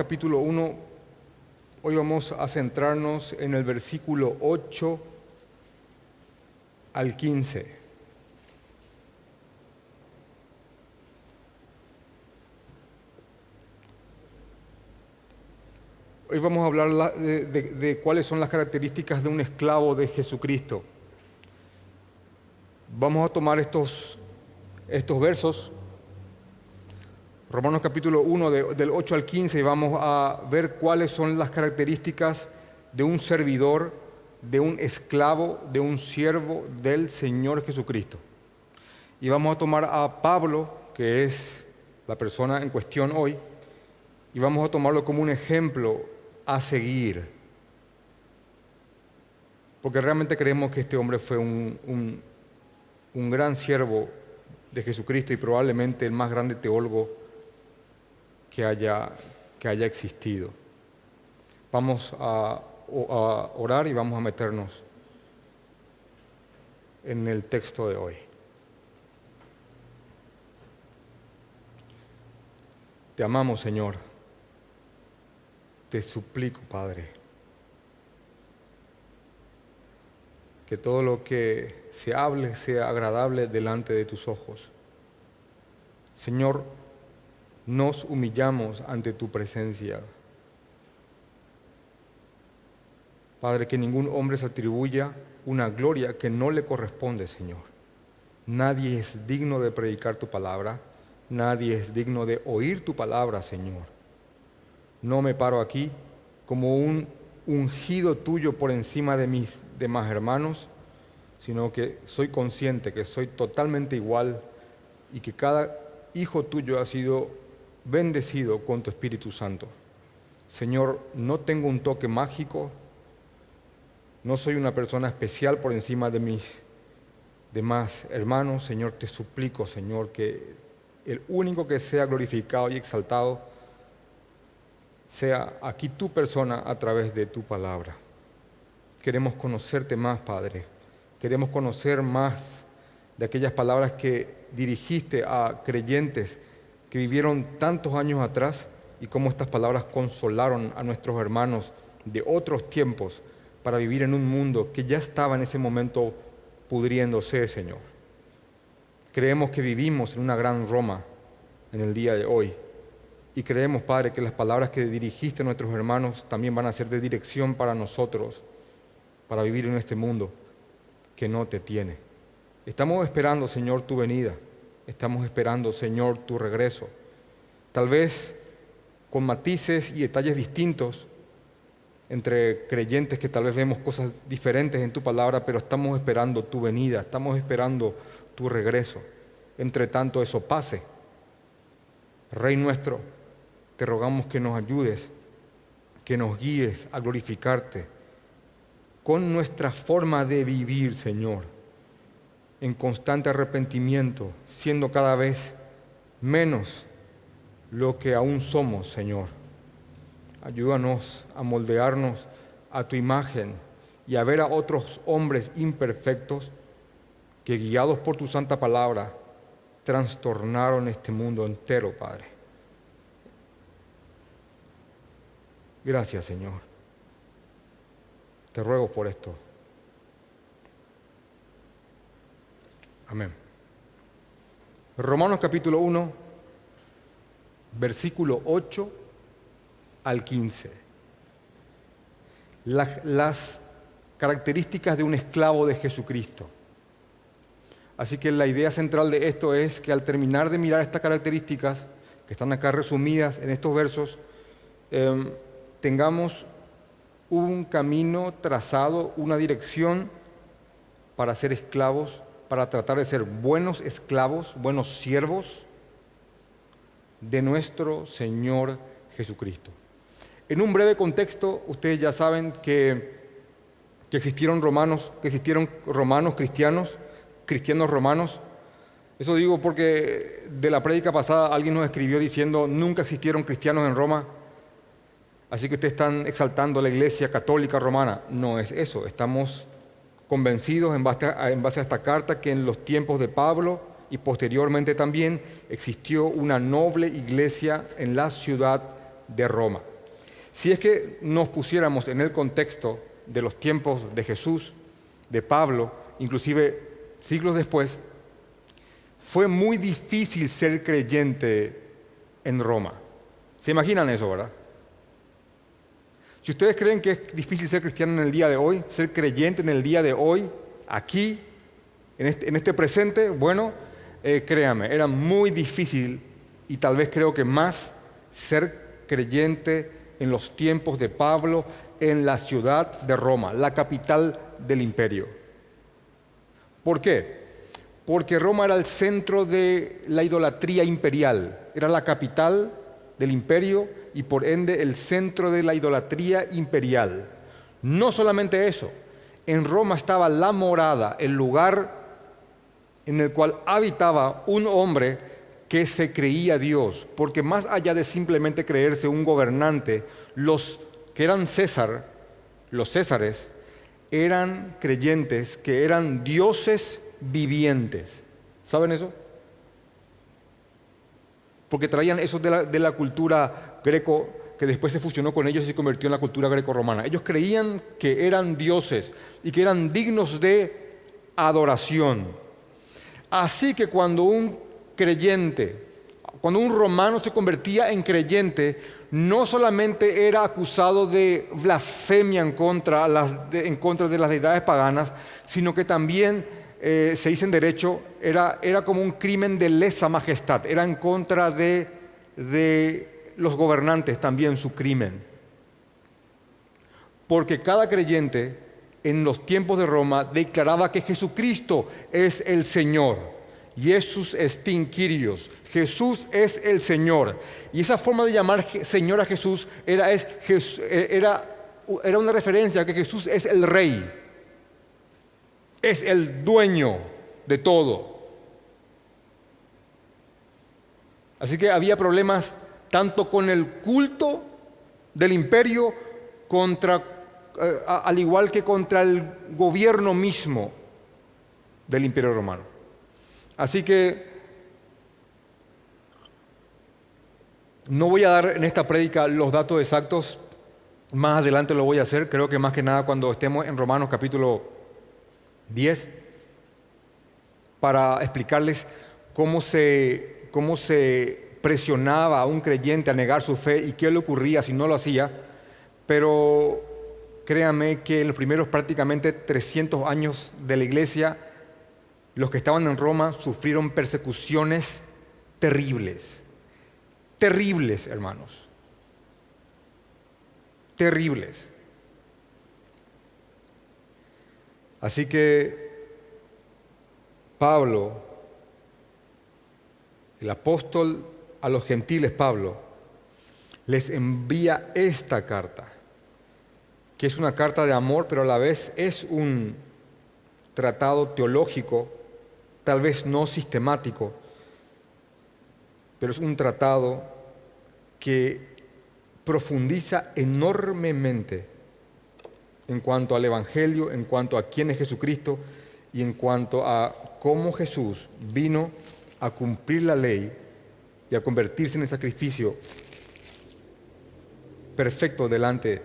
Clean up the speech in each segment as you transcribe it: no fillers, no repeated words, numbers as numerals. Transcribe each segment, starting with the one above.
capítulo 1, hoy vamos a centrarnos en el versículo 8 al 15. Hoy vamos a hablar de cuáles son las características de un esclavo de Jesucristo. Vamos a tomar estos versos, Romanos capítulo 1, del 8 al 15, y vamos a ver cuáles son las características de un servidor, de un esclavo, de un siervo del Señor Jesucristo. Y vamos a tomar a Pablo, que es la persona en cuestión hoy, y vamos a tomarlo como un ejemplo a seguir. Porque realmente creemos que este hombre fue un gran siervo de Jesucristo y probablemente el más grande teólogo que haya existido. Vamos a orar y vamos a meternos en el texto de hoy. Te amamos, Señor. Te suplico, Padre, que todo lo que se hable sea agradable delante de tus ojos. Señor, nos humillamos ante tu presencia. Padre, que ningún hombre se atribuya una gloria que no le corresponde, Señor. Nadie es digno de predicar tu palabra, nadie es digno de oír tu palabra, Señor. No me paro aquí como un ungido tuyo por encima de mis demás hermanos, sino que soy consciente que soy totalmente igual y que cada hijo tuyo ha sido bendecido con tu Espíritu Santo. Señor, no tengo un toque mágico, no soy una persona especial por encima de mis demás hermanos. Señor, te suplico, Señor, que el único que sea glorificado y exaltado sea aquí tu persona a través de tu palabra. Queremos conocerte más, Padre. Queremos conocer más de aquellas palabras que dirigiste a creyentes que vivieron tantos años atrás y cómo estas palabras consolaron a nuestros hermanos de otros tiempos para vivir en un mundo que ya estaba en ese momento pudriéndose, Señor. Creemos que vivimos en una gran Roma en el día de hoy y creemos, Padre, que las palabras que dirigiste a nuestros hermanos también van a ser de dirección para nosotros, para vivir en este mundo que no te tiene. Estamos esperando, Señor, tu venida. Estamos esperando, Señor, tu regreso. Tal vez con matices y detalles distintos entre creyentes que tal vez vemos cosas diferentes en tu palabra, pero estamos esperando tu venida, estamos esperando tu regreso. Entre tanto eso pase, Rey nuestro, te rogamos que nos ayudes, que nos guíes a glorificarte con nuestra forma de vivir, Señor, en constante arrepentimiento, siendo cada vez menos lo que aún somos, Señor. Ayúdanos a moldearnos a tu imagen y a ver a otros hombres imperfectos que, guiados por tu santa palabra, trastornaron este mundo entero, Padre. Gracias, Señor. Te ruego por esto. Amén. Romanos capítulo 1, versículo 8 al 15. Las características de un esclavo de Jesucristo. Así que la idea central de esto es que al terminar de mirar estas características, que están acá resumidas en estos versos, tengamos un camino trazado, una dirección para ser esclavos, para tratar de ser buenos esclavos, buenos siervos de nuestro Señor Jesucristo. En un breve contexto, ustedes ya saben que existieron romanos cristianos romanos. Eso digo porque de la prédica pasada alguien nos escribió diciendo nunca existieron cristianos en Roma, así que ustedes están exaltando a la Iglesia Católica Romana. No es eso, estamos convencidos en base a esta carta que en los tiempos de Pablo y posteriormente también existió una noble iglesia en la ciudad de Roma. Si es que nos pusiéramos en el contexto de los tiempos de Jesús, de Pablo, inclusive siglos después, fue muy difícil ser creyente en Roma. ¿Se imaginan eso, verdad? Si ustedes creen que es difícil ser cristiano en el día de hoy, ser creyente en el día de hoy, aquí, en este presente, bueno, créanme, era muy difícil y tal vez creo que más ser creyente en los tiempos de Pablo en la ciudad de Roma, la capital del imperio. ¿Por qué? Porque Roma era el centro de la idolatría imperial, era la capital del imperio y por ende el centro de la idolatría imperial. No solamente eso, en Roma estaba la morada, el lugar en el cual habitaba un hombre que se creía Dios, porque más allá de simplemente creerse un gobernante, los que eran César, los césares, eran creyentes que eran dioses vivientes. ¿Saben eso? Porque traían eso de la cultura greco, que después se fusionó con ellos y se convirtió en la cultura greco-romana. Ellos creían que eran dioses y que eran dignos de adoración. Así que cuando un creyente, cuando un romano se convertía en creyente, no solamente era acusado de blasfemia en contra de las deidades paganas, sino que también, se dice en derecho, era como un crimen de lesa majestad, era en contra de los gobernantes también su crimen. Porque cada creyente en los tiempos de Roma declaraba que Jesucristo es el Señor. Jesús estin Kyrios. Jesús es el Señor. Y esa forma de llamar Señor a Jesús era una referencia a que Jesús es el Rey. Es el dueño de todo. Así que había problemas tanto con el culto del imperio al igual que contra el gobierno mismo del imperio romano. Así que no voy a dar en esta prédica los datos exactos, más adelante lo voy a hacer, creo que más que nada cuando estemos en Romanos capítulo 10, para explicarles cómo se presionaba a un creyente a negar su fe y qué le ocurría si no lo hacía, pero créanme que en los primeros prácticamente 300 años de la iglesia, los que estaban en Roma sufrieron persecuciones terribles, terribles, hermanos, terribles. Así que Pablo, el apóstol a los gentiles Pablo, les envía esta carta, que es una carta de amor, pero a la vez es un tratado teológico, tal vez no sistemático, pero es un tratado que profundiza enormemente en cuanto al Evangelio, en cuanto a quién es Jesucristo y en cuanto a cómo Jesús vino a cumplir la ley y a convertirse en el sacrificio perfecto delante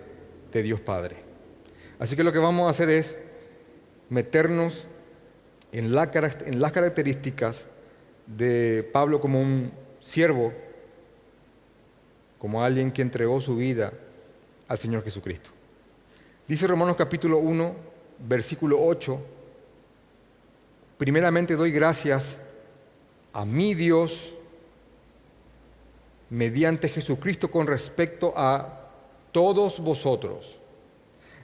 de Dios Padre. Así que lo que vamos a hacer es meternos en las características de Pablo como un siervo, como alguien que entregó su vida al Señor Jesucristo. Dice Romanos capítulo 1, versículo 8, primeramente doy gracias a mi Dios mediante Jesucristo con respecto a todos vosotros,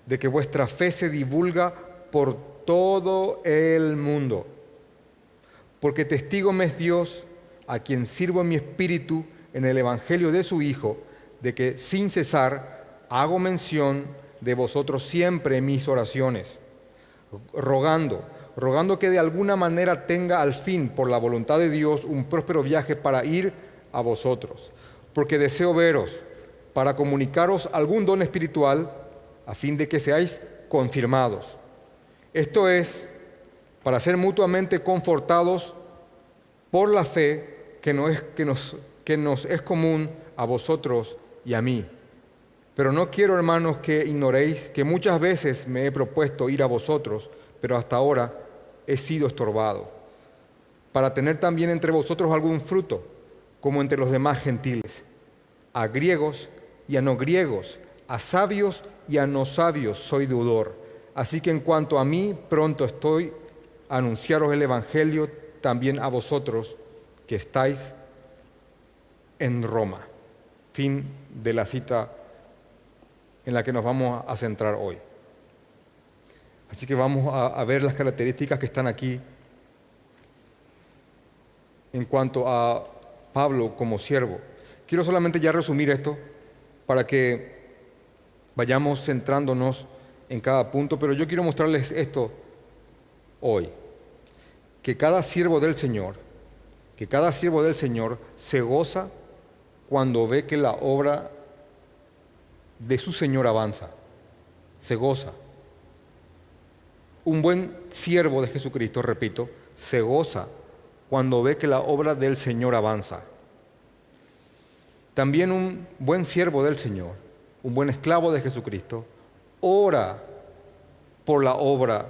de que vuestra fe se divulga por todo el mundo, porque testigo me es Dios, a quien sirvo en mi espíritu en el evangelio de su Hijo, de que sin cesar hago mención de vosotros siempre en mis oraciones, rogando que de alguna manera tenga al fin, por la voluntad de Dios, un próspero viaje para ir a vosotros, porque deseo veros, para comunicaros algún don espiritual, a fin de que seáis confirmados. Esto es, para ser mutuamente confortados por la fe que nos es común a vosotros y a mí. Pero no quiero, hermanos, que ignoréis que muchas veces me he propuesto ir a vosotros, pero hasta ahora he sido estorbado, para tener también entre vosotros algún fruto, como entre los demás gentiles, a griegos y a no griegos, a sabios y a no sabios soy deudor. Así que en cuanto a mí, pronto estoy a anunciaros el Evangelio también a vosotros que estáis en Roma. Fin de la cita en la que nos vamos a centrar hoy. Así que vamos a ver las características que están aquí en cuanto a Pablo como siervo. Quiero solamente ya resumir esto para que vayamos centrándonos en cada punto, pero yo quiero mostrarles esto hoy, que cada siervo del Señor se goza cuando ve que la obra de su Señor avanza, se goza. Un buen siervo de Jesucristo, repito, se goza cuando ve que la obra del Señor avanza. También un buen siervo del Señor, un buen esclavo de Jesucristo, ora por la obra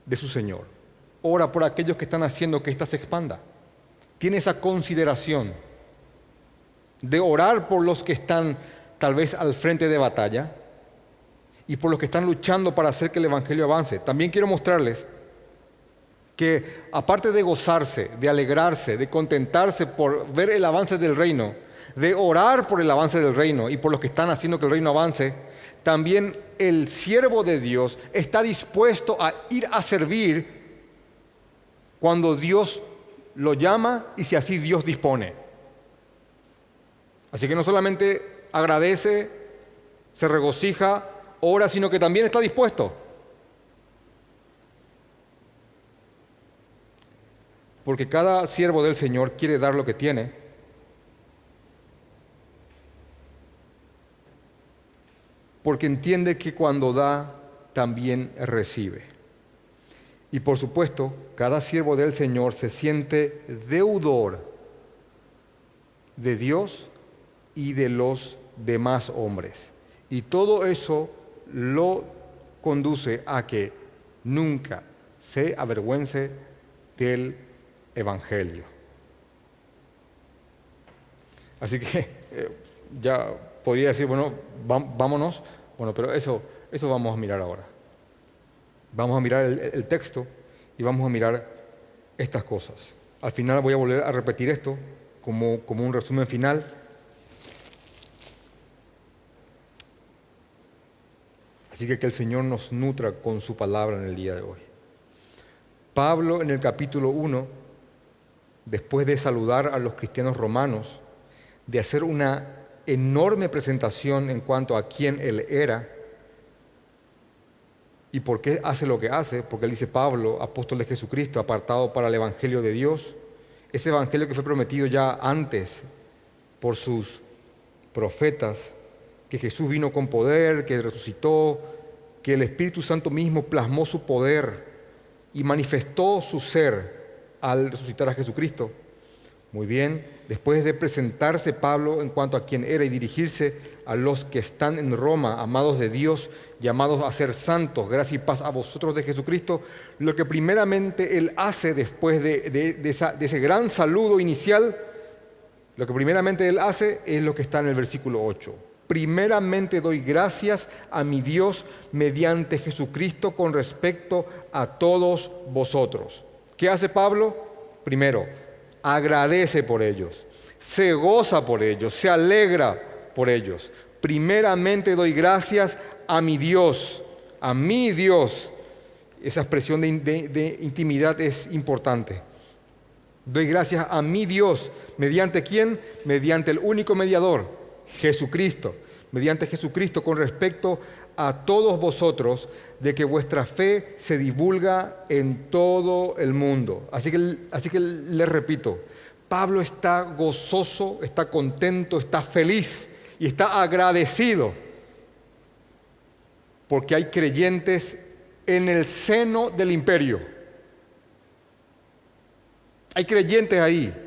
de su Señor, ora por aquellos que están haciendo que ésta se expanda. Tiene esa consideración de orar por los que están tal vez al frente de batalla y por los que están luchando para hacer que el Evangelio avance. También quiero mostrarles que aparte de gozarse, de alegrarse, de contentarse por ver el avance del reino, de orar por el avance del reino y por los que están haciendo que el reino avance, también el siervo de Dios está dispuesto a ir a servir cuando Dios lo llama y si así Dios dispone. Así que no solamente agradece, se regocija, ora, sino que también está dispuesto. Porque cada siervo del Señor quiere dar lo que tiene. Porque entiende que cuando da, también recibe. Y por supuesto, cada siervo del Señor se siente deudor de Dios y de los demás hombres. Y todo eso lo conduce a que nunca se avergüence del Evangelio. Así que ya podría decir, bueno, vámonos. Bueno, pero eso vamos a mirar ahora. Vamos a mirar el texto y vamos a mirar estas cosas. Al final voy a volver a repetir esto como un resumen final. Así que el Señor nos nutra con su palabra en el día de hoy. Pablo en el capítulo 1, después de saludar a los cristianos romanos, de hacer una enorme presentación en cuanto a quién él era y por qué hace lo que hace, porque él dice: Pablo, apóstol de Jesucristo, apartado para el Evangelio de Dios, ese Evangelio que fue prometido ya antes por sus profetas, que Jesús vino con poder, que resucitó, que el Espíritu Santo mismo plasmó su poder y manifestó su ser al resucitar a Jesucristo. Muy bien, después de presentarse Pablo en cuanto a quién era y dirigirse a los que están en Roma, amados de Dios, llamados a ser santos, gracia y paz a vosotros de Jesucristo, lo que primeramente él hace después de ese gran saludo inicial, lo que primeramente él hace es lo que está en el versículo 8. Primeramente doy gracias a mi Dios mediante Jesucristo con respecto a todos vosotros. ¿Qué hace Pablo? Primero, agradece por ellos, se goza por ellos, se alegra por ellos. Primeramente doy gracias a mi Dios, a mi Dios. Esa expresión de intimidad es importante. Doy gracias a mi Dios. ¿Mediante quién? Mediante el único mediador, Jesucristo. Mediante Jesucristo con respecto a todos vosotros, de que vuestra fe se divulga en todo el mundo. Así que les repito, Pablo está gozoso, está contento, está feliz y está agradecido porque hay creyentes en el seno del imperio. Hay creyentes ahí.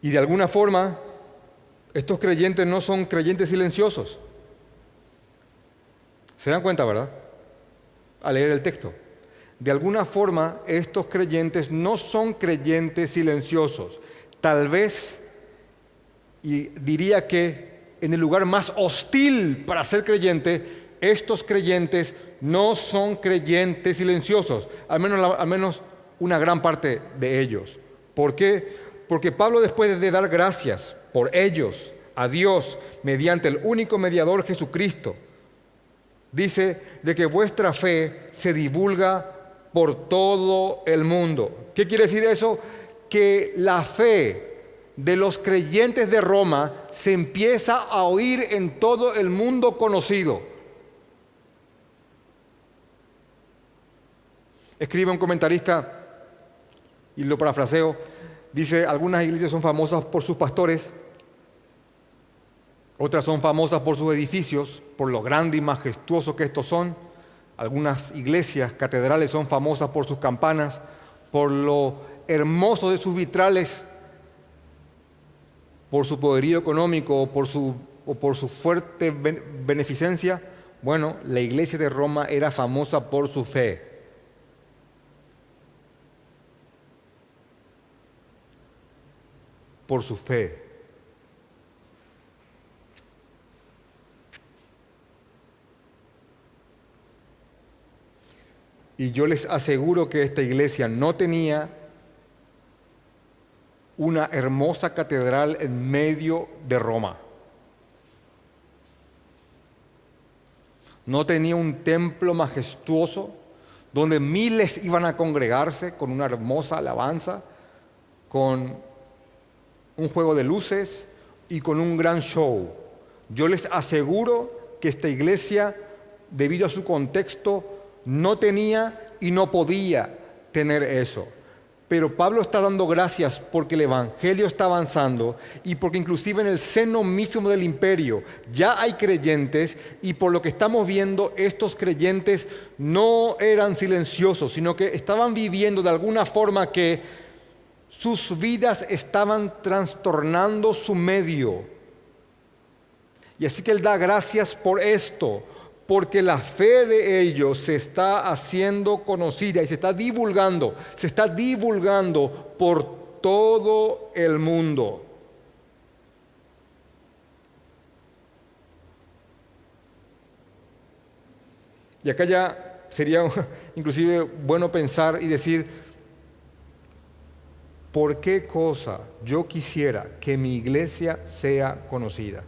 Y de alguna forma, estos creyentes no son creyentes silenciosos. ¿Se dan cuenta, verdad? Al leer el texto. De alguna forma, estos creyentes no son creyentes silenciosos. Tal vez, y diría que en el lugar más hostil para ser creyente, estos creyentes no son creyentes silenciosos, al menos una gran parte de ellos. ¿Por qué? Porque Pablo, después de dar gracias por ellos a Dios mediante el único mediador Jesucristo, dice de que vuestra fe se divulga por todo el mundo. ¿Qué quiere decir eso? Que la fe de los creyentes de Roma se empieza a oír en todo el mundo conocido. Escribe un comentarista, y lo parafraseo, dice: algunas iglesias son famosas por sus pastores, otras son famosas por sus edificios, por lo grande y majestuoso que estos son. Algunas iglesias, catedrales, son famosas por sus campanas, por lo hermoso de sus vitrales, por su poderío económico o por su fuerte beneficencia. Bueno, la iglesia de Roma era famosa por su fe. Por su fe. Y yo les aseguro que esta iglesia no tenía una hermosa catedral en medio de Roma. No tenía un templo majestuoso donde miles iban a congregarse con una hermosa alabanza, con un juego de luces y con un gran show. Yo les aseguro que esta iglesia, debido a su contexto, no tenía y no podía tener eso. Pero Pablo está dando gracias porque el evangelio está avanzando y porque inclusive en el seno mismo del imperio ya hay creyentes, y por lo que estamos viendo, estos creyentes no eran silenciosos, sino que estaban viviendo de alguna forma que sus vidas estaban trastornando su medio. Y así que él da gracias por esto, porque la fe de ellos se está haciendo conocida y se está divulgando por todo el mundo. Y acá ya sería inclusive bueno pensar y decir: ¿por qué cosa yo quisiera que mi iglesia sea conocida?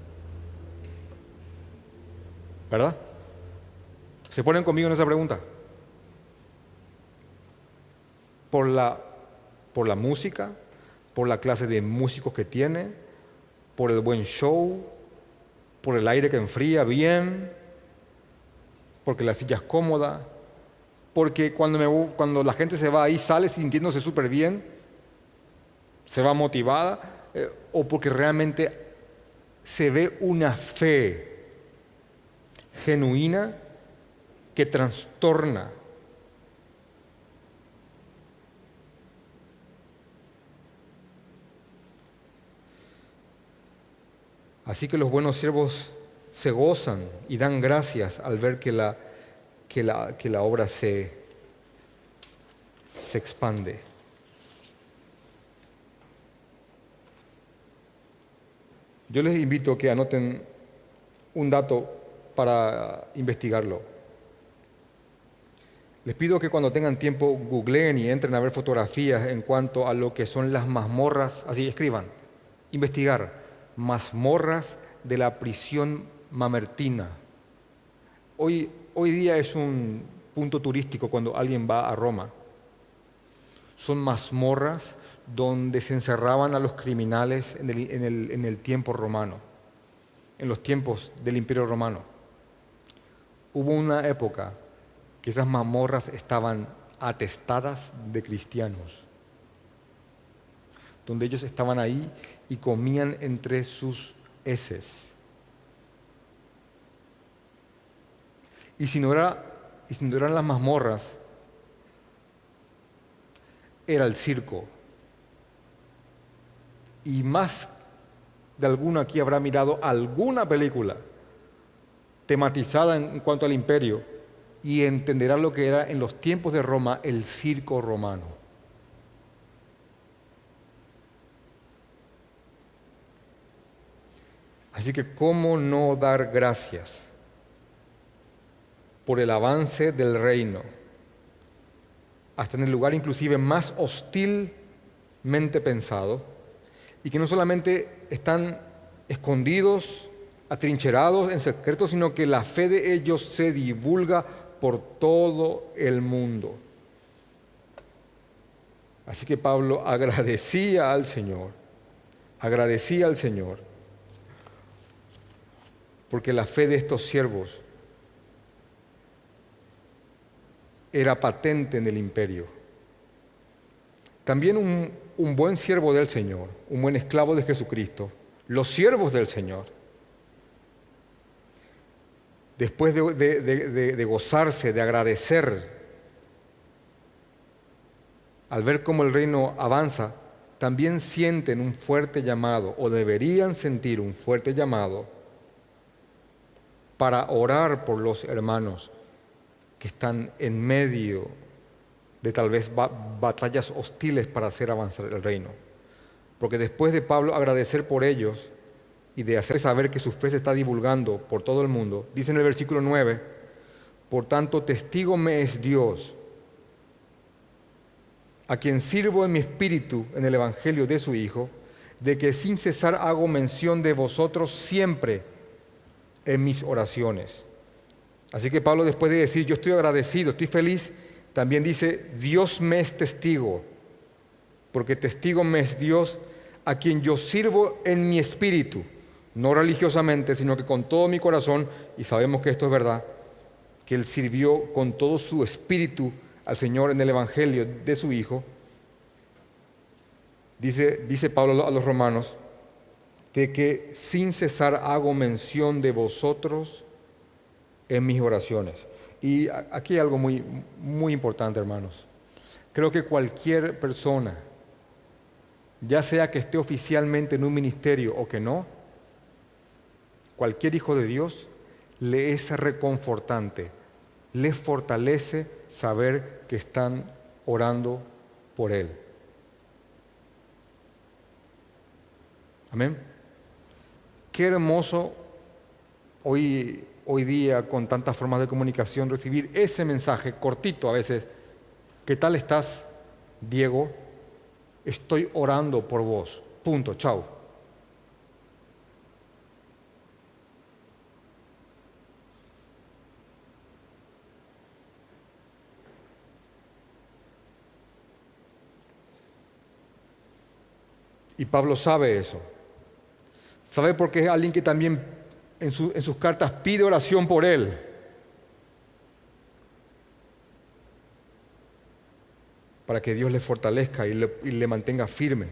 ¿Verdad? ¿Se ponen conmigo en esa pregunta? ¿Por la música? ¿Por la clase de músicos que tiene? ¿Por el buen show? ¿Por el aire que enfría bien? ¿Porque la silla es cómoda? ¿Porque cuando la gente se va ahí sale sintiéndose súper bien? ¿Se va motivada? ¿O porque realmente se ve una fe genuina que trastorna? Así que los buenos siervos se gozan y dan gracias al ver que la obra se expande. Yo les invito a que anoten un dato para investigarlo. Les pido que cuando tengan tiempo googleen y entren a ver fotografías en cuanto a lo que son las mazmorras, así escriban, investigar, mazmorras de la prisión mamertina. Hoy día es un punto turístico cuando alguien va a Roma. Son mazmorras donde se encerraban a los criminales en el tiempo romano, en los tiempos del Imperio Romano. Hubo una época que esas mazmorras estaban atestadas de cristianos, donde ellos estaban ahí y comían entre sus heces. Y si no eran las mazmorras, era el circo. y más de alguno aquí habrá mirado alguna película tematizada en cuanto al imperio y entenderá lo que era en los tiempos de Roma el circo romano. Así que, ¿cómo no dar gracias por el avance del reino hasta en el lugar inclusive más hostilmente pensado, y que no solamente están escondidos, atrincherados en secreto, sino que la fe de ellos se divulga por todo el mundo? Así que Pablo agradecía al Señor, porque la fe de estos siervos era patente en el imperio. También un buen siervo del Señor, un buen esclavo de Jesucristo, los siervos del Señor, después de gozarse, de agradecer, al ver cómo el reino avanza, también sienten un fuerte llamado, o deberían sentir un fuerte llamado, para orar por los hermanos que están en medio de tal vez batallas hostiles para hacer avanzar el reino. Porque después de Pablo agradecer por ellos y de hacer saber que su fe se está divulgando por todo el mundo, dice en el versículo 9, por tanto, testigo me es Dios, a quien sirvo en mi espíritu en el evangelio de su Hijo, de que sin cesar hago mención de vosotros siempre en mis oraciones. Así que Pablo, después de decir yo estoy agradecido, estoy feliz, también dice Dios me es testigo, porque testigo me es Dios, a quien yo sirvo en mi espíritu, no religiosamente, sino que con todo mi corazón, y sabemos que esto es verdad, que él sirvió con todo su espíritu al Señor en el evangelio de su Hijo. Dice Pablo a los romanos, de que sin cesar hago mención de vosotros en mis oraciones. Y aquí hay algo muy, muy importante, hermanos. Creo que cualquier persona, ya sea que esté oficialmente en un ministerio o que no, cualquier hijo de Dios, le es reconfortante, le fortalece saber que están orando por él. Amén. Qué hermoso hoy día, con tantas formas de comunicación, recibir ese mensaje cortito a veces. ¿Qué tal estás, Diego? Estoy orando por vos. Punto, chao. Y Pablo sabe eso. Sabe porque es alguien que también en sus cartas pide oración por él. Para que Dios le fortalezca y le mantenga firme.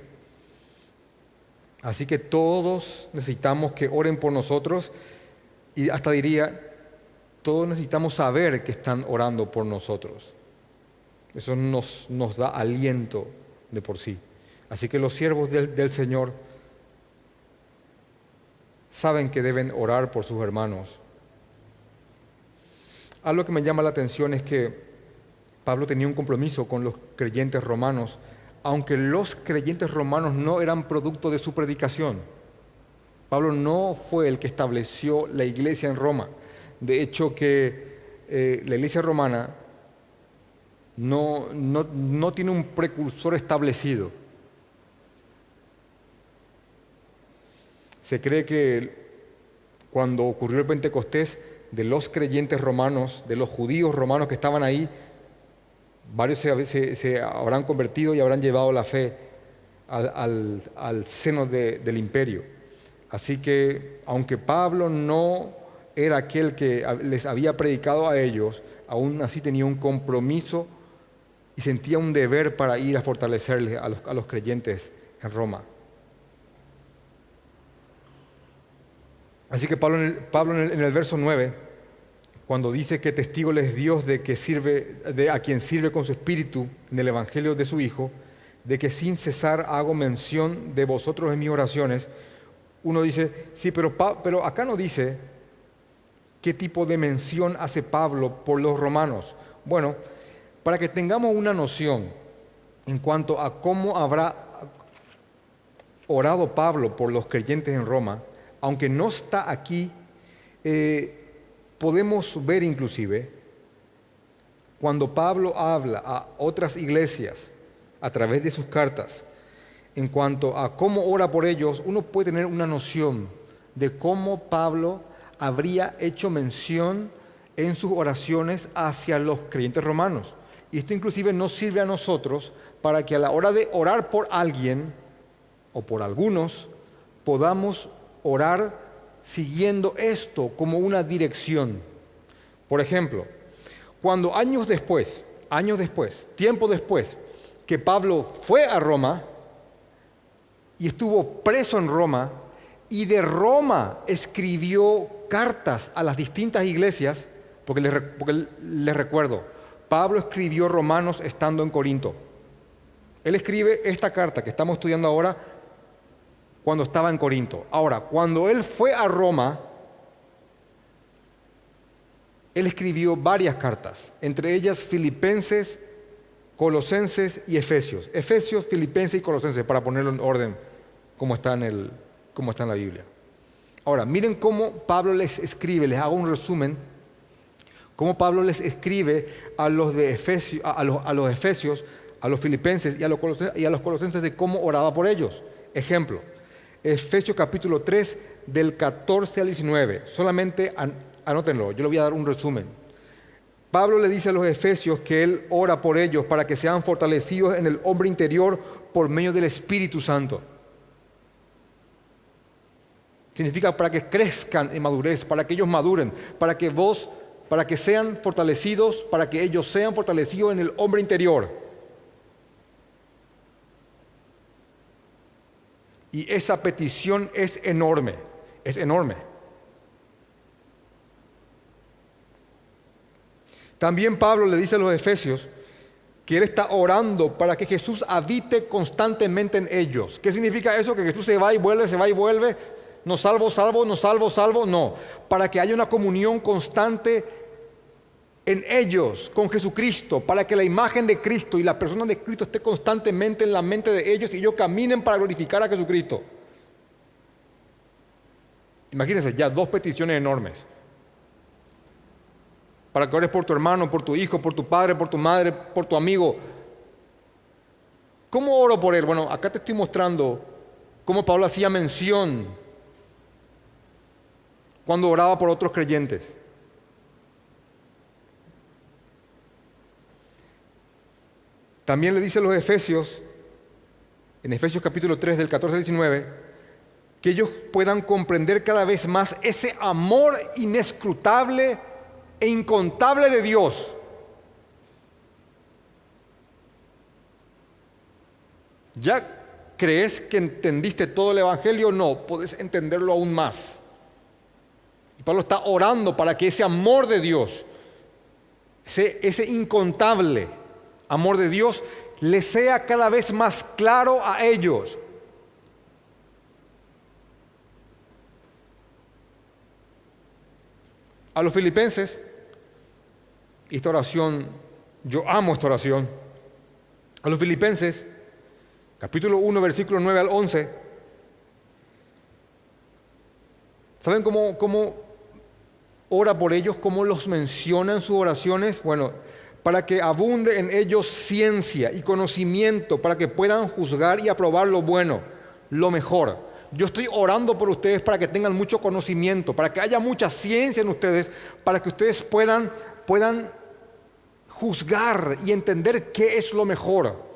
Así que todos necesitamos que oren por nosotros, y hasta diría, todos necesitamos saber que están orando por nosotros. Eso nos da aliento de por sí. Así que los siervos del Señor saben que deben orar por sus hermanos. Algo que me llama la atención es que Pablo tenía un compromiso con los creyentes romanos, aunque los creyentes romanos no eran producto de su predicación. Pablo no fue el que estableció la iglesia en Roma. De hecho, que la iglesia romana no tiene un precursor establecido. Se cree que cuando ocurrió el Pentecostés, de los creyentes romanos, de los judíos romanos que estaban ahí, varios se habrán convertido y habrán llevado la fe al seno del imperio. Así que, aunque Pablo no era aquel que les había predicado a ellos, aún así tenía un compromiso y sentía un deber para ir a fortalecerles a los creyentes en Roma. Así que Pablo en el verso 9, cuando dice que testigo les es Dios a quien sirve con su espíritu en el evangelio de su Hijo, de que sin cesar hago mención de vosotros en mis oraciones, uno dice, sí, pero acá no dice qué tipo de mención hace Pablo por los romanos. Bueno, para que tengamos una noción en cuanto a cómo habrá orado Pablo por los creyentes en Roma, aunque no está aquí, podemos ver inclusive cuando Pablo habla a otras iglesias a través de sus cartas, en cuanto a cómo ora por ellos, uno puede tener una noción de cómo Pablo habría hecho mención en sus oraciones hacia los creyentes romanos. Y esto inclusive nos sirve a nosotros para que a la hora de orar por alguien o por algunos, podamos orar siguiendo esto como una dirección. Por ejemplo, cuando tiempo después, que Pablo fue a Roma y estuvo preso en Roma, y de Roma escribió cartas a las distintas iglesias, porque les recuerdo, Pablo escribió Romanos estando en Corinto. Él escribe esta carta que estamos estudiando ahora cuando estaba en Corinto. Ahora, cuando él fue a Roma, él escribió varias cartas, entre ellas Filipenses, Colosenses y Efesios. Efesios, Filipenses y Colosenses, para ponerlo en orden como está en la Biblia. Ahora, miren cómo Pablo les escribe, les hago un resumen, cómo Pablo les escribe a los Efesios, a los Filipenses y a los Colosenses de cómo oraba por ellos. Ejemplo, Efesios capítulo 3, del 14 al 19. Solamente anótenlo, yo les voy a dar un resumen. Pablo le dice a los efesios que él ora por ellos para que sean fortalecidos en el hombre interior por medio del Espíritu Santo. Significa para que crezcan en madurez, para que ellos maduren, para que sean fortalecidos, para que ellos sean fortalecidos en el hombre interior. Y esa petición es enorme, es enorme. También Pablo le dice a los efesios que él está orando para que Jesús habite constantemente en ellos. ¿Qué significa eso? Que Jesús se va y vuelve, no salvo, no. Para que haya una comunión constante en ellos con Jesucristo, para que la imagen de Cristo y la persona de Cristo esté constantemente en la mente de ellos y ellos caminen para glorificar a Jesucristo. Imagínense ya dos peticiones enormes. Para que ores por tu hermano, por tu hijo, por tu padre, por tu madre, por tu amigo. ¿Cómo oro por él? Bueno, acá te estoy mostrando cómo Pablo hacía mención cuando oraba por otros creyentes. También le dice a los efesios, en Efesios capítulo 3, del 14 al 19, que ellos puedan comprender cada vez más ese amor inescrutable e incontable de Dios. ¿Ya crees que entendiste todo el Evangelio? No, puedes entenderlo aún más. Y Pablo está orando para que ese amor de Dios, ese incontable amor de Dios, les sea cada vez más claro a ellos. A los filipenses, esta oración, yo amo esta oración. A los filipenses, capítulo 1, versículo 9 al 11. ¿Saben cómo ora por ellos? ¿Cómo los menciona en sus oraciones? Bueno, para que abunde en ellos ciencia y conocimiento, para que puedan juzgar y aprobar lo bueno, lo mejor. Yo estoy orando por ustedes para que tengan mucho conocimiento, para que haya mucha ciencia en ustedes, para que ustedes puedan juzgar y entender qué es lo mejor.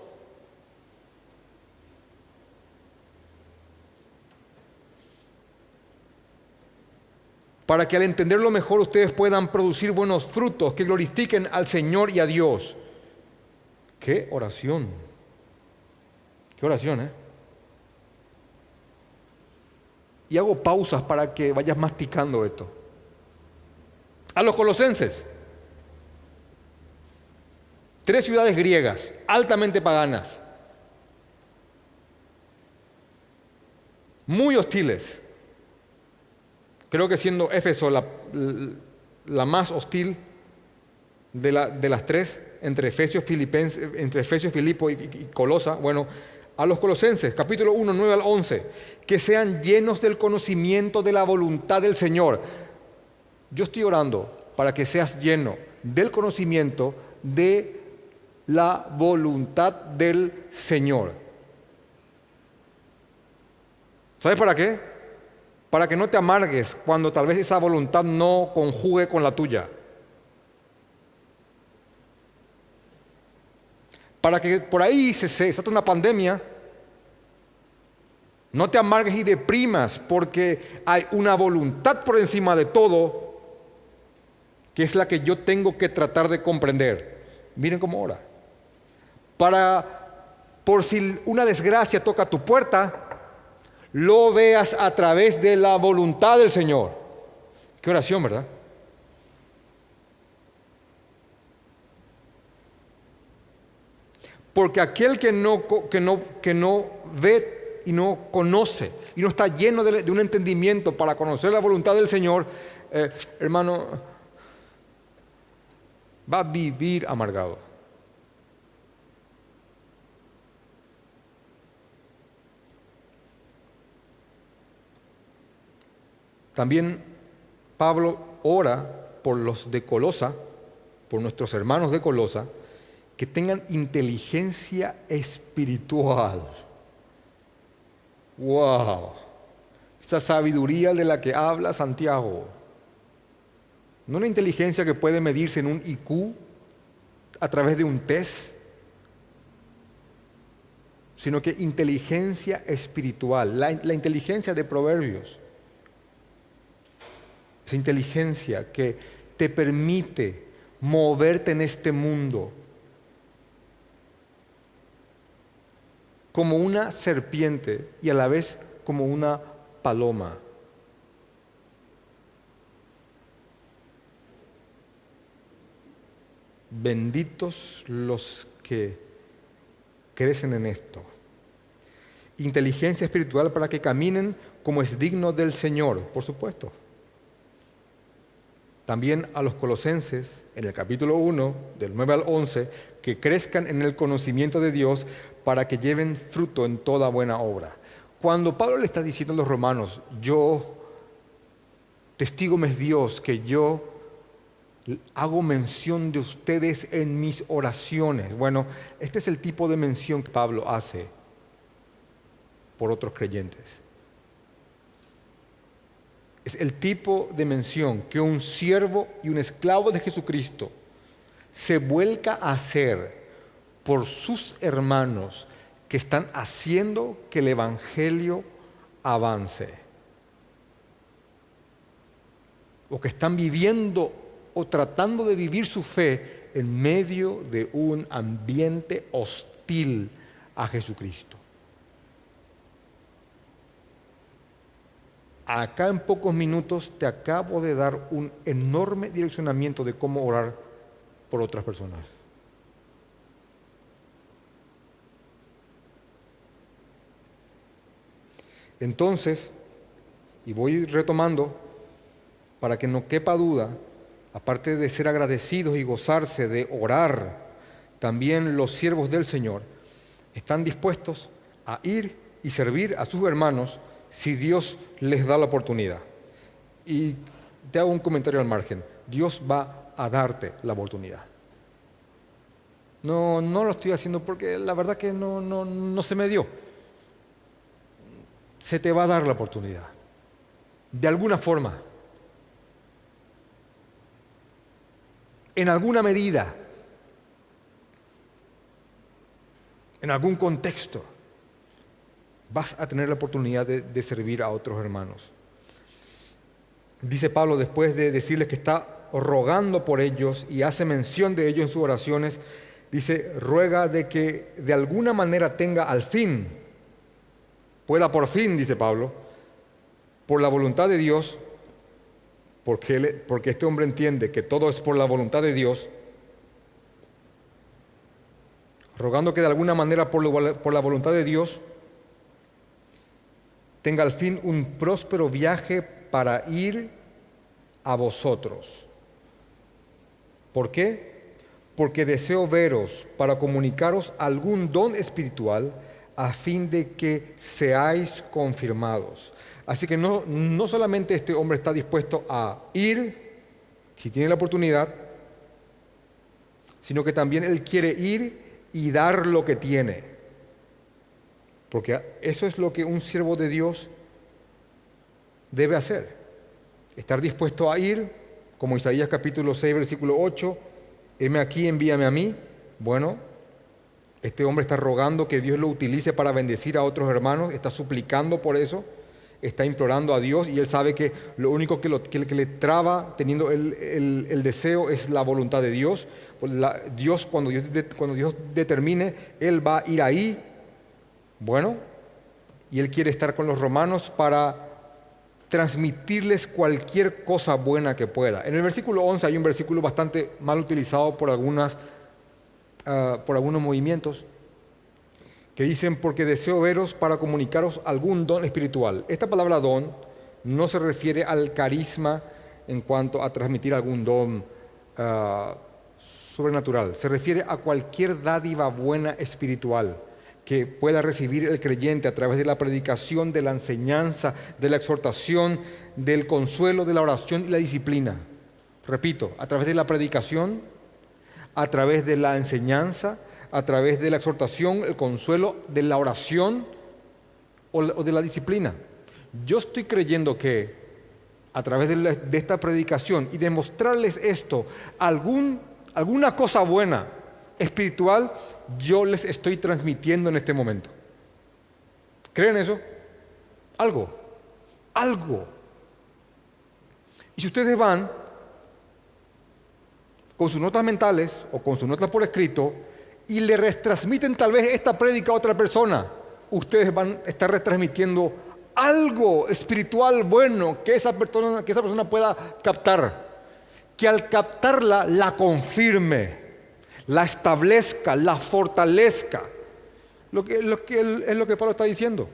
Para que al entender lo mejor ustedes puedan producir buenos frutos que glorifiquen al Señor y a Dios. ¡Qué oración! ¡Qué oración, eh! Y hago pausas para que vayas masticando esto. A los colosenses, 3 ciudades griegas, altamente paganas, muy hostiles. Creo que siendo Éfeso la más hostil de las tres, entre Efesios, Filipo y Colosa. Bueno, a los Colosenses, capítulo 1, 9 al 11, que sean llenos del conocimiento de la voluntad del Señor. Yo estoy orando para que seas lleno del conocimiento de la voluntad del Señor. ¿Sabes para qué? Para que no te amargues cuando tal vez esa voluntad no conjugue con la tuya. Para que por ahí se desata una pandemia, no te amargues y deprimas porque hay una voluntad por encima de todo que es la que yo tengo que tratar de comprender. Miren cómo ora. Por si una desgracia toca tu puerta, lo veas a través de la voluntad del Señor. Qué oración, ¿verdad? Porque aquel que no ve y no conoce y no está lleno de un entendimiento para conocer la voluntad del Señor, hermano, va a vivir amargado. También Pablo ora por los de Colosa, por nuestros hermanos de Colosa, que tengan inteligencia espiritual. ¡Wow! Esa sabiduría de la que habla Santiago. No una inteligencia que puede medirse en un IQ a través de un test, sino que inteligencia espiritual, la inteligencia de Proverbios. Esa inteligencia que te permite moverte en este mundo como una serpiente y a la vez como una paloma. Benditos los que crecen en esto. Inteligencia espiritual para que caminen como es digno del Señor, por supuesto. También a los colosenses, en el capítulo 1, del 9 al 11, que crezcan en el conocimiento de Dios para que lleven fruto en toda buena obra. Cuando Pablo le está diciendo a los romanos, testigo me es Dios, que yo hago mención de ustedes en mis oraciones. Bueno, este es el tipo de mención que Pablo hace por otros creyentes. Es el tipo de mención que un siervo y un esclavo de Jesucristo se vuelca a hacer por sus hermanos que están haciendo que el Evangelio avance, o que están viviendo o tratando de vivir su fe en medio de un ambiente hostil a Jesucristo. Acá en pocos minutos te acabo de dar un enorme direccionamiento de cómo orar por otras personas. Entonces, y voy retomando, para que no quepa duda, aparte de ser agradecidos y gozarse de orar, también los siervos del Señor están dispuestos a ir y servir a sus hermanos si Dios les da la oportunidad. Y te hago un comentario al margen. Dios va a darte la oportunidad. No lo estoy haciendo porque la verdad que no se me dio. Se te va a dar la oportunidad. De alguna forma. En alguna medida. En algún contexto. Vas a tener la oportunidad de servir a otros hermanos. Dice Pablo, después de decirles que está rogando por ellos y hace mención de ellos en sus oraciones, dice, ruega de que de alguna manera tenga al fin, pueda por fin, dice Pablo, por la voluntad de Dios, porque este hombre entiende que todo es por la voluntad de Dios, rogando que de alguna manera por la voluntad de Dios tenga al fin un próspero viaje para ir a vosotros. ¿Por qué? Porque deseo veros para comunicaros algún don espiritual a fin de que seáis confirmados. Así que no solamente este hombre está dispuesto a ir, si tiene la oportunidad, sino que también él quiere ir y dar lo que tiene. Porque eso es lo que un siervo de Dios debe hacer. Estar dispuesto a ir, como Isaías capítulo 6, versículo 8, heme aquí, envíame a mí. Bueno, este hombre está rogando que Dios lo utilice para bendecir a otros hermanos, está suplicando por eso, está implorando a Dios y él sabe que lo único que le traba teniendo el deseo es la voluntad de Dios. Cuando Dios determine, él va a ir ahí. Bueno, y él quiere estar con los romanos para transmitirles cualquier cosa buena que pueda. En el versículo 11 hay un versículo bastante mal utilizado por algunos movimientos que dicen, porque deseo veros para comunicaros algún don espiritual. Esta palabra don no se refiere al carisma en cuanto a transmitir algún don sobrenatural. Se refiere a cualquier dádiva buena espiritual que pueda recibir el creyente a través de la predicación, de la enseñanza, de la exhortación, del consuelo, de la oración y la disciplina. Repito, a través de la predicación, a través de la enseñanza, a través de la exhortación, el consuelo, de la oración o de la disciplina. Yo estoy creyendo que a través de esta predicación y demostrarles esto, alguna cosa buena, espiritual, yo les estoy transmitiendo en este momento. ¿Creen eso? Algo. Y si ustedes van con sus notas mentales o con sus notas por escrito y le retransmiten tal vez esta prédica a otra persona, ustedes van a estar retransmitiendo algo espiritual bueno que esa persona pueda captar, que al captarla la confirme, la establezca, la fortalezca. Es lo que Pablo está diciendo.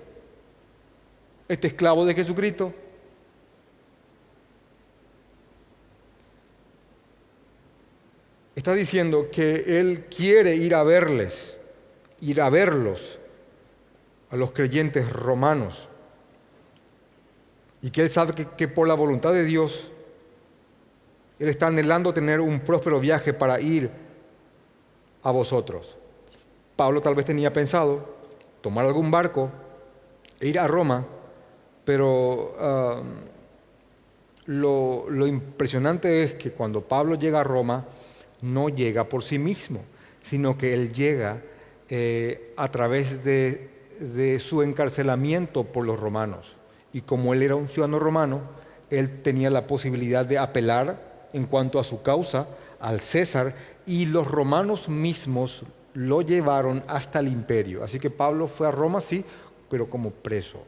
Este esclavo de Jesucristo está diciendo que él quiere ir a verlos, a los creyentes romanos, y que él sabe que por la voluntad de Dios, él está anhelando tener un próspero viaje para ir a vosotros. Pablo tal vez tenía pensado tomar algún barco e ir a Roma, pero lo impresionante es que cuando Pablo llega a Roma, no llega por sí mismo, sino que él llega a través de su encarcelamiento por los romanos. Y como él era un ciudadano romano, él tenía la posibilidad de apelar en cuanto a su causa al César, y los romanos mismos lo llevaron hasta el imperio. Así que Pablo fue a Roma, sí, pero como preso,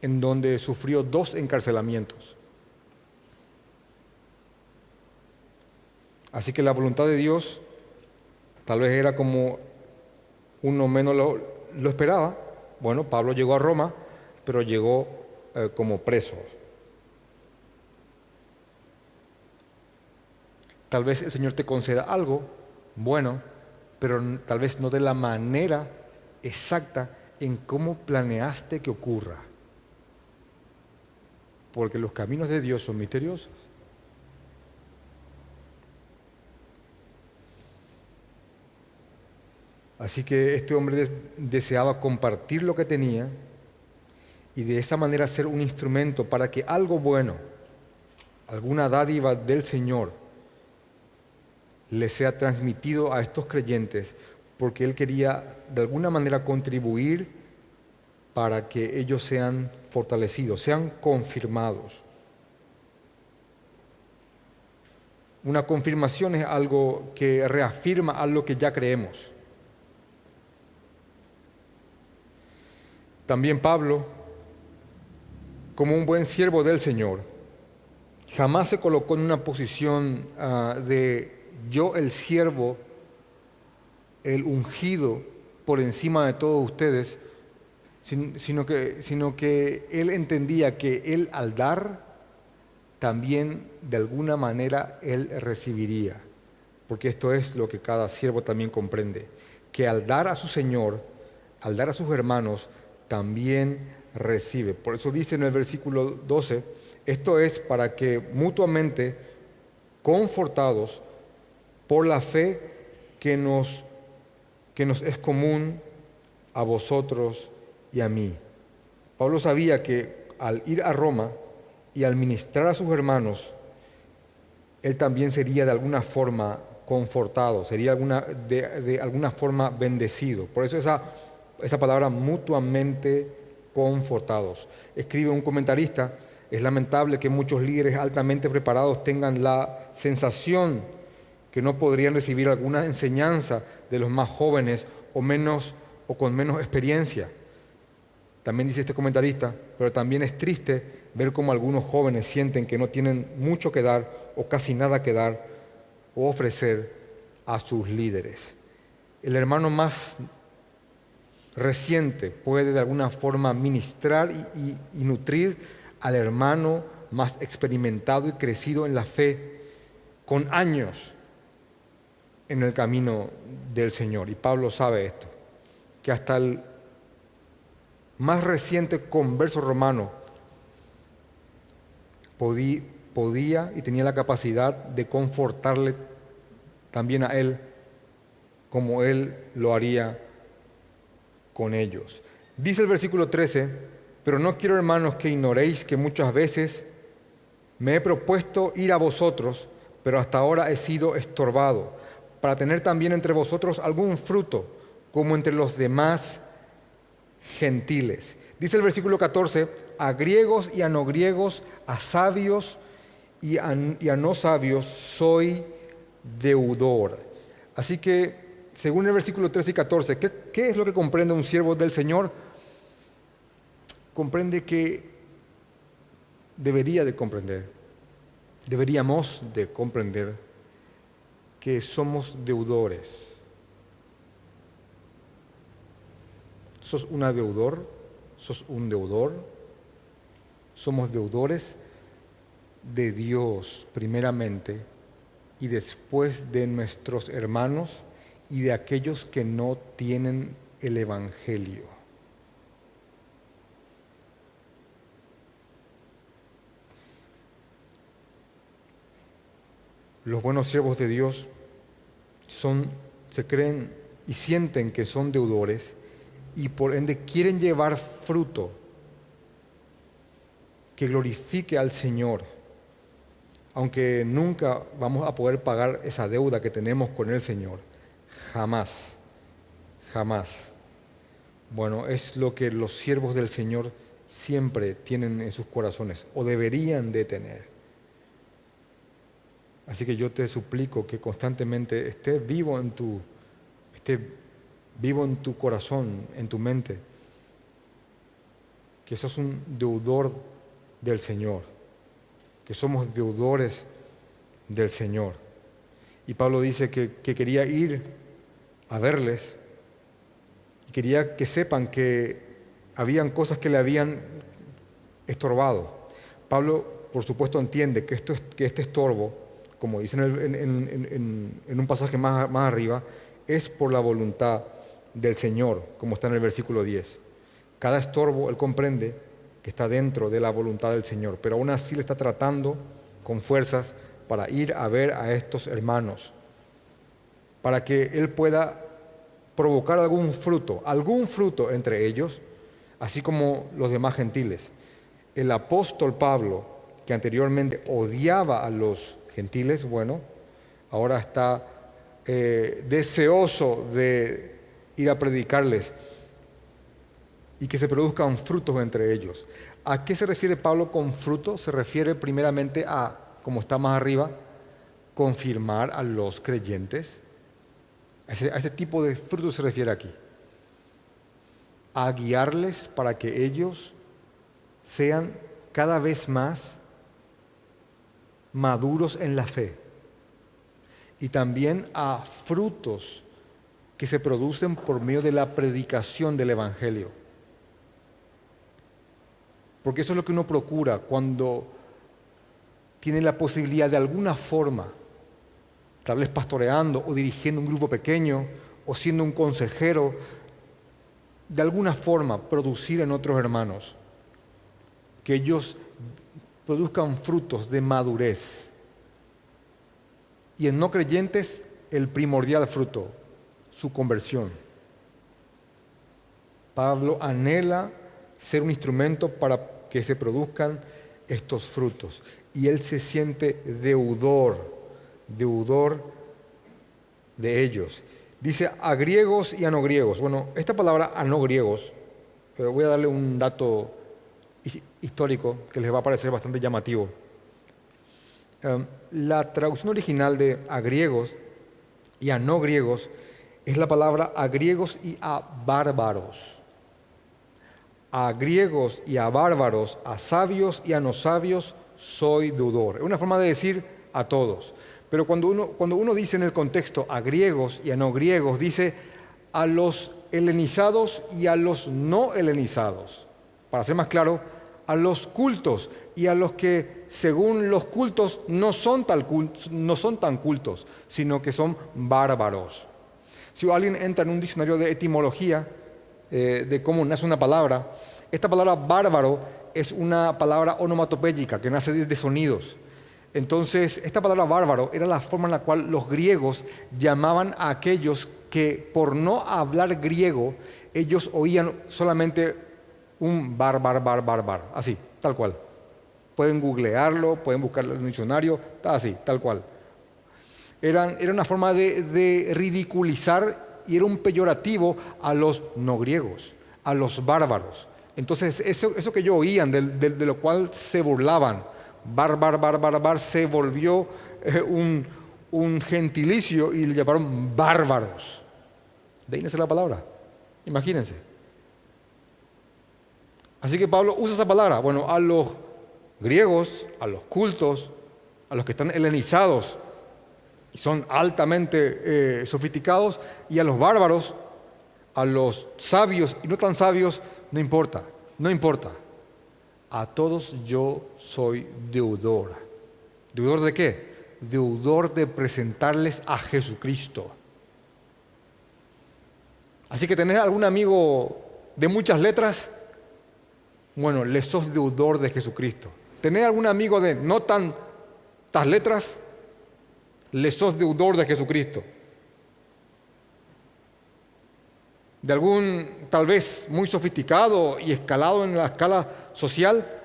en donde sufrió 2 encarcelamientos. Así que la voluntad de Dios tal vez era como uno menos lo esperaba. Bueno, Pablo llegó a Roma, pero llegó como preso. Tal vez el Señor te conceda algo bueno, pero tal vez no de la manera exacta en cómo planeaste que ocurra. Porque los caminos de Dios son misteriosos. Así que este hombre deseaba compartir lo que tenía y de esa manera ser un instrumento para que algo bueno, alguna dádiva del Señor, le sea transmitido a estos creyentes, porque él quería de alguna manera contribuir para que ellos sean fortalecidos, sean confirmados. Una confirmación es algo que reafirma algo que ya creemos. También Pablo, como un buen siervo del Señor, jamás se colocó en una posición de yo el siervo, el ungido por encima de todos ustedes, sino que él entendía que él al dar, también de alguna manera él recibiría. Porque esto es lo que cada siervo también comprende, que al dar a su Señor, al dar a sus hermanos, también recibe. Por eso dice en el versículo 12, esto es para que mutuamente, confortados por la fe que nos es común a vosotros y a mí. Pablo sabía que al ir a Roma y al ministrar a sus hermanos, él también sería de alguna forma confortado, sería de alguna forma bendecido. Por eso esa palabra mutuamente confortados. Escribe un comentarista, es lamentable que muchos líderes altamente preparados tengan la sensación que no podrían recibir alguna enseñanza de los más jóvenes o con menos experiencia. También dice este comentarista, pero también es triste ver cómo algunos jóvenes sienten que no tienen mucho que dar o casi nada que dar o ofrecer a sus líderes. El hermano más reciente puede de alguna forma ministrar y nutrir al hermano más experimentado y crecido en la fe con años en el camino del Señor. Y Pablo sabe esto, que hasta el más reciente converso romano podía y tenía la capacidad de confortarle también a él como él lo haría con ellos. Dice el versículo 13, pero no quiero, hermanos, que ignoréis que muchas veces me he propuesto ir a vosotros, pero hasta ahora he sido estorbado, para tener también entre vosotros algún fruto, como entre los demás gentiles. Dice el versículo 14, a griegos y a no griegos, a sabios y a no sabios, soy deudor. Así que, según el versículo 13 y 14, ¿qué es lo que comprende un siervo del Señor? Comprende que deberíamos de comprender que somos deudores. ¿Sos una deudor? ¿Sos un deudor? Somos deudores de Dios primeramente y después de nuestros hermanos y de aquellos que no tienen el Evangelio. Los buenos siervos de Dios se creen y sienten que son deudores y por ende quieren llevar fruto que glorifique al Señor, aunque nunca vamos a poder pagar esa deuda que tenemos con el Señor. Jamás, jamás. Bueno, es lo que los siervos del Señor siempre tienen en sus corazones, o deberían de tener. Así que yo te suplico que constantemente esté vivo en tu corazón, en tu mente, que sos un deudor del Señor, que somos deudores del Señor. Y Pablo dice que quería ir a verles y quería que sepan que habían cosas que le habían estorbado. Pablo, por supuesto, entiende que este estorbo, como dice en un pasaje más arriba, es por la voluntad del Señor, como está en el versículo 10. Cada estorbo, él comprende que está dentro de la voluntad del Señor, pero aún así le está tratando con fuerzas para ir a ver a estos hermanos, para que él pueda provocar algún fruto entre ellos, así como los demás gentiles. El apóstol Pablo, que anteriormente odiaba a los gentiles, bueno, ahora está deseoso de ir a predicarles y que se produzcan frutos entre ellos. ¿A qué se refiere Pablo con fruto? Se refiere primeramente a, como está más arriba, confirmar a los creyentes. A ese tipo de fruto se refiere aquí. A guiarles para que ellos sean cada vez más maduros en la fe. Y también a frutos que se producen por medio de la predicación del Evangelio. porque eso es lo que uno procura cuando tiene la posibilidad de alguna forma, tal vez pastoreando o dirigiendo un grupo pequeño o siendo un consejero, de alguna forma producir en otros hermanos, que ellos produzcan frutos de madurez. Y en no creyentes, el primordial fruto, su conversión. Pablo anhela ser un instrumento para que se produzcan estos frutos. Y él se siente deudor de ellos. Dice a griegos y a no griegos. Bueno, esta palabra a no griegos, voy a darle un dato histórico que les va a parecer bastante llamativo. La traducción original de a griegos y a no griegos es la palabra a griegos y a bárbaros. A griegos y a bárbaros, a sabios y a no sabios, soy deudor. Es una forma de decir a todos. Pero cuando uno dice en el contexto a griegos y a no griegos, dice a los helenizados y a los no helenizados. Para ser más claro, a los cultos y a los que, según los cultos, no son tan cultos, sino que son bárbaros. Si alguien entra en un diccionario de etimología, de cómo nace una palabra, esta palabra bárbaro es una palabra onomatopéyica que nace de sonidos. Entonces, esta palabra bárbaro era la forma en la cual los griegos llamaban a aquellos que, por no hablar griego, ellos oían solamente un bar, así, tal cual. Pueden googlearlo, pueden buscarlo en el diccionario, está así, tal cual. Era una forma de ridiculizar y era un peyorativo a los no griegos, a los bárbaros. Entonces, eso que ellos oían, de lo cual se burlaban, bar, se volvió un gentilicio y le llamaron bárbaros. De ahí nace la palabra, imagínense. Así que Pablo usa esa palabra, bueno, a los griegos, a los cultos, a los que están helenizados y son altamente sofisticados, y a los bárbaros, a los sabios y no tan sabios, no importa. A todos yo soy deudor. ¿Deudor de qué? Deudor de presentarles a Jesucristo. Así que tenés algún amigo de muchas letras, bueno, le sos deudor de Jesucristo. ¿Tenés algún amigo de no tantas letras? Le sos deudor de Jesucristo. De algún, tal vez, muy sofisticado y escalado en la escala social,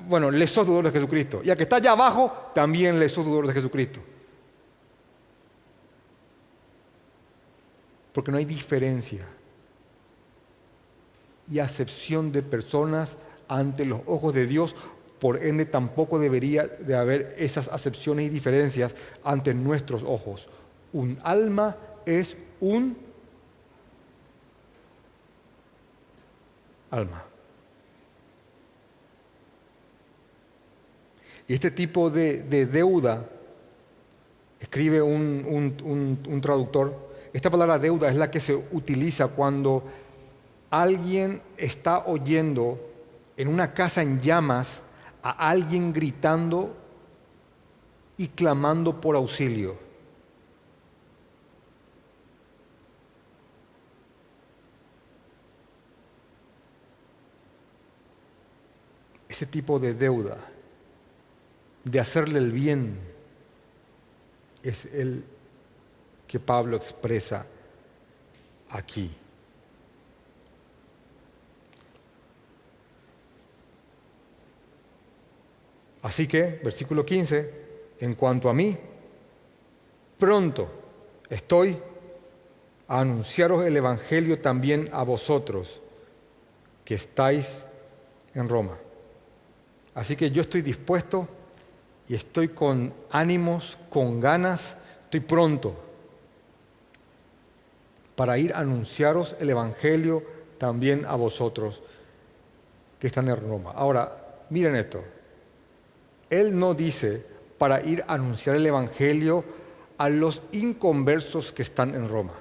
bueno, le sos deudor de Jesucristo. Y al que está allá abajo, también le sos deudor de Jesucristo. Porque no hay diferencia y acepción de personas ante los ojos de Dios, por ende tampoco debería de haber esas acepciones y diferencias ante nuestros ojos. Un alma es un alma. Y este tipo de deuda, escribe un traductor, esta palabra deuda es la que se utiliza cuando alguien está oyendo en una casa en llamas a alguien gritando y clamando por auxilio. Ese tipo de deuda, de hacerle el bien, es el que Pablo expresa aquí. Así que, versículo 15, en cuanto a mí, pronto estoy a anunciaros el Evangelio también a vosotros, que estáis en Roma. Así que yo estoy dispuesto y estoy con ánimos, con ganas, estoy pronto para ir a anunciaros el Evangelio también a vosotros, que están en Roma. Ahora, miren esto. Él no dice para ir a anunciar el Evangelio a los inconversos que están en Roma.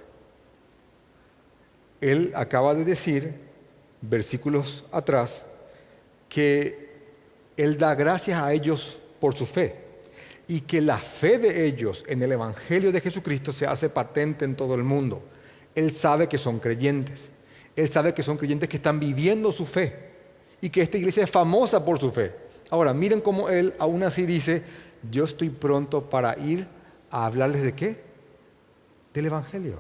Él acaba de decir, versículos atrás, que Él da gracias a ellos por su fe y que la fe de ellos en el Evangelio de Jesucristo se hace patente en todo el mundo. Él sabe que son creyentes. Él sabe que son creyentes que están viviendo su fe y que esta iglesia es famosa por su fe. Ahora, miren cómo Él aún así dice, yo estoy pronto para ir a hablarles ¿de qué? Del Evangelio.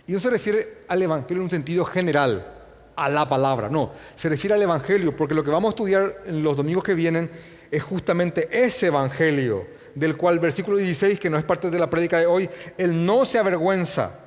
Y no se refiere al Evangelio en un sentido general, a la palabra, no. Se refiere al Evangelio, porque lo que vamos a estudiar en los domingos que vienen es justamente ese Evangelio, del cual el versículo 16, que no es parte de la prédica de hoy, Él no se avergüenza,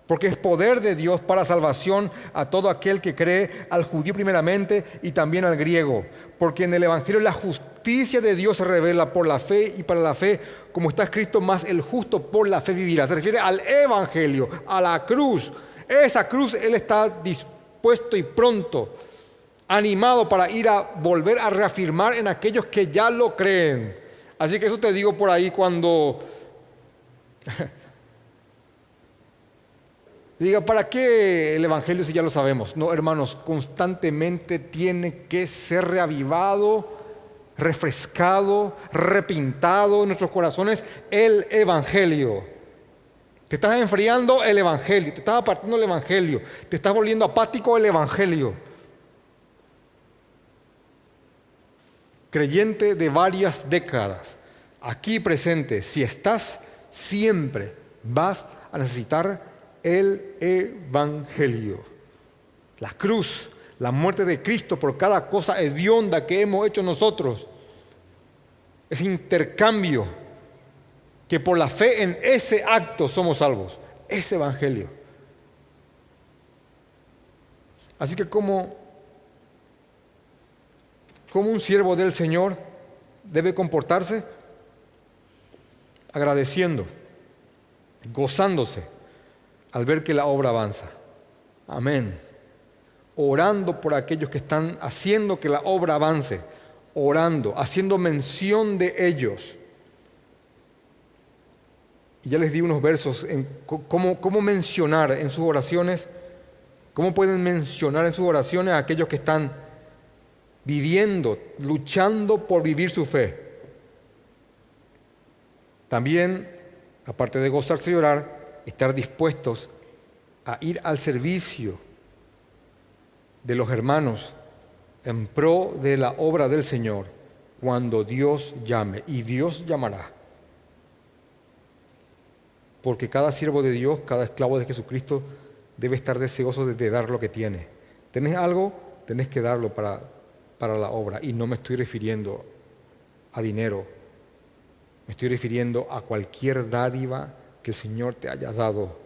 porque es poder de Dios para salvación a todo aquel que cree, al judío primeramente y también al griego. Porque en el Evangelio la justicia de Dios se revela por la fe y para la fe, como está escrito, más el justo por la fe vivirá. Se refiere al Evangelio, a la cruz. Esa cruz Él está dispuesto y pronto, animado para ir a volver a reafirmar en aquellos que ya lo creen. Así que eso te digo por ahí cuando... Diga, ¿para qué el Evangelio si ya lo sabemos? No, hermanos, constantemente tiene que ser reavivado, refrescado, repintado en nuestros corazones el Evangelio. Te estás enfriando el Evangelio, te estás apartando el Evangelio, te estás volviendo apático el Evangelio. Creyente de varias décadas, aquí presente, si estás, siempre vas a necesitar el Evangelio. La cruz, la muerte de Cristo por cada cosa hedionda que hemos hecho nosotros. Ese intercambio que por la fe en ese acto somos salvos. Ese Evangelio. Así que como un siervo del Señor debe comportarse agradeciendo, gozándose al ver que la obra avanza. Amén. Orando por aquellos que están haciendo que la obra avance. Orando, haciendo mención de ellos. Y ya les di unos versos en cómo mencionar en sus oraciones, cómo pueden mencionar en sus oraciones a aquellos que están viviendo, luchando por vivir su fe. También, aparte de gozarse y orar, estar dispuestos a ir al servicio de los hermanos en pro de la obra del Señor cuando Dios llame, y Dios llamará. Porque cada siervo de Dios, cada esclavo de Jesucristo debe estar deseoso de dar lo que tiene. ¿Tenés algo? Tenés que darlo para la obra. Y no me estoy refiriendo a dinero, me estoy refiriendo a cualquier dádiva que el Señor te haya dado.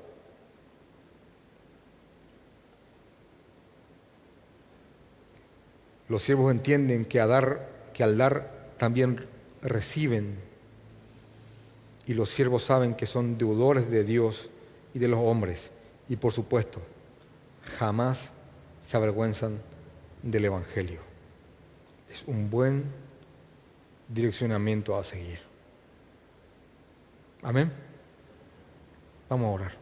Los siervos entienden que al dar también reciben. Y los siervos saben que son deudores de Dios y de los hombres. Y por supuesto, jamás se avergüenzan del Evangelio. Es un buen direccionamiento a seguir. Amén. Vamos a orar.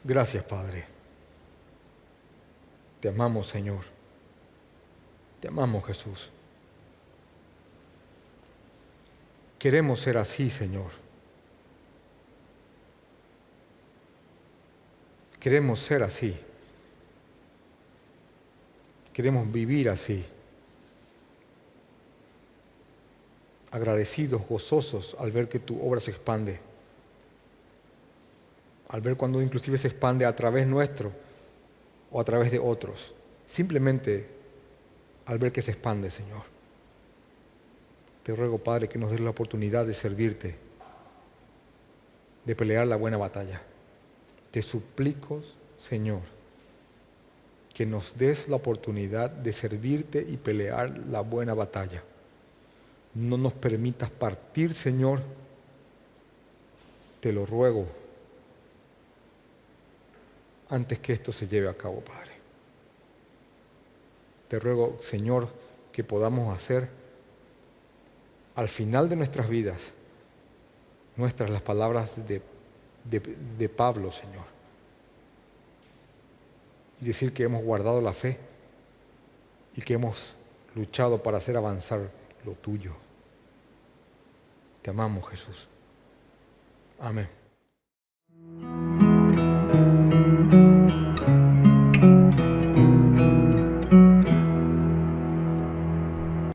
Gracias, Padre. Te amamos, Señor. Te amamos, Jesús. Queremos ser así, Señor. Queremos ser así. Queremos vivir así. Agradecidos, gozosos al ver que tu obra se expande. Al ver cuando inclusive se expande a través nuestro o a través de otros. Simplemente al ver que se expande, Señor. Te ruego, Padre, que nos des la oportunidad de servirte, de pelear la buena batalla. Te suplico, Señor, que nos des la oportunidad de servirte y pelear la buena batalla. No nos permitas partir, Señor. Te lo ruego, antes que esto se lleve a cabo, Padre. Te ruego, Señor, que podamos hacer al final de nuestras vidas nuestras las palabras de Pablo, Señor. Y decir que hemos guardado la fe y que hemos luchado para hacer avanzar lo tuyo. Te amamos, Jesús. Amén.